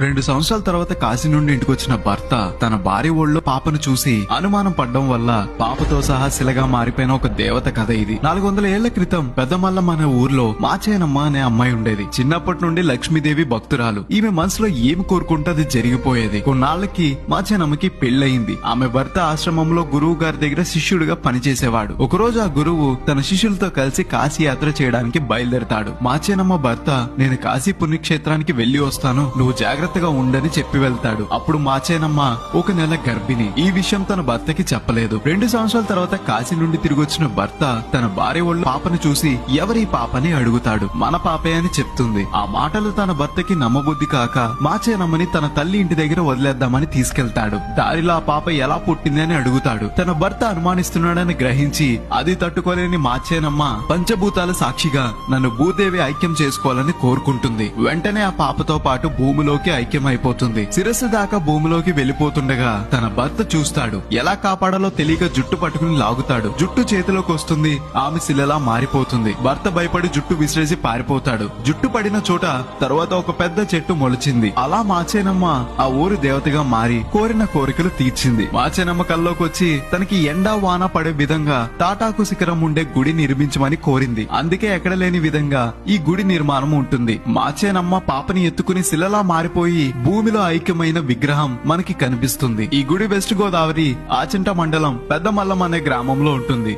2 సంవత్సరాల తర్వాత కాశీ నుండి ఇంటికొచ్చిన భర్త తన భార్య ఒళ్ళో పాపను చూసి అనుమానం పడ్డం వల్ల పాపతో సహా శిలగా మారిపోయిన ఒక దేవత కథ ఇది. 400 ఏళ్ల క్రితం పెద్దమల్లమ్మ అనే ఊర్లో మాచేనమ్మ అనే అమ్మాయి ఉండేది. చిన్నప్పటి నుండి లక్ష్మీదేవి భక్తురాలు. ఈమె మనసులో ఏమి కోరుకుంటే అది జరిగిపోయేది. కొన్నాళ్లకి మాచేనమ్మకి పెళ్లయింది. ఆమె భర్త ఆశ్రమంలో గురువు గారి దగ్గర శిష్యుడిగా పనిచేసేవాడు. ఒకరోజు ఆ గురువు తన శిష్యులతో కలిసి కాశీ యాత్ర చేయడానికి బయలుదేరతాడు. మాచేనమ్మ భర్త, నేను కాశీ పుణ్యక్షేత్రానికి వెళ్లి వస్తాను, నువ్వు జాగ్రత్తగా ఉండని చెప్పి వెళ్తాడు. అప్పుడు మాచేనమ్మ 1 నెల గర్భిణి. ఈ విషయం తన భర్తకి చెప్పలేదు. 2 సంవత్సరాల తర్వాత కాశీ నుండి తిరిగి వచ్చిన భర్త తన భార్య ఒళ్ళు పాపను చూసి ఎవరి పాపని అడుగుతాడు. మన పాపే అని చెప్తుంది. ఆ మాటలు తన భర్తకి నమ్మబుద్ధి కాక మాచేనమ్మని తన తల్లి ఇంటి దగ్గర వదిలేద్దామని తీసుకెళ్తాడు. దారిలో ఆ పాప ఎలా పుట్టింది అని అడుగుతాడు. తన భర్త అనుమానిస్తున్నాడని గ్రహించి అది తట్టుకోలేని మాచేనమ్మ పంచభూతాల సాక్షిగా నన్ను భూదేవి ఐక్యం చేసుకోవాలని కోరుకుంటుంది. వెంటనే ఆ పాపతో పాటు భూమిలోకి ఐక్యమైపోతుంది. శిరస్సు దాకా భూమిలోకి వెళ్లిపోతుండగా తన భర్త చూస్తాడు. ఎలా కాపాడాలో తెలియక జుట్టు పట్టుకుని లాగుతాడు. జుట్టు చేతిలోకి వస్తుంది. ఆమె శిలలా మారిపోతుంది. భర్త భయపడి జుట్టు విసిరేసి పారిపోతాడు. జుట్టు పడిన చోట తర్వాత ఒక పెద్ద చెట్టు మొలిచింది. అలా మాచేనమ్మ ఆ ఊరి దేవతగా మారి కోరిన కోరికలు తీర్చింది. మాచేనమ్మ కల్లోకి వచ్చి తనకి ఎండా వాన పడే విధంగా తాటాకు శిఖరం ఉండే గుడి నిర్మించమని కోరింది. అందుకే ఎక్కడ లేని విధంగా ఈ గుడి నిర్మాణం ఉంటుంది. మాచేనమ్మ పాపని ఎత్తుకుని శిలలా మారిపోయి భూమిలో ఐక్యమైన విగ్రహం మనకి కనిపిస్తుంది. ఈ గుడి వెస్ట్ గోదావరి ఆచంట మండలం పెద్దమల్లం అనే గ్రామంలో ఉంటుంది.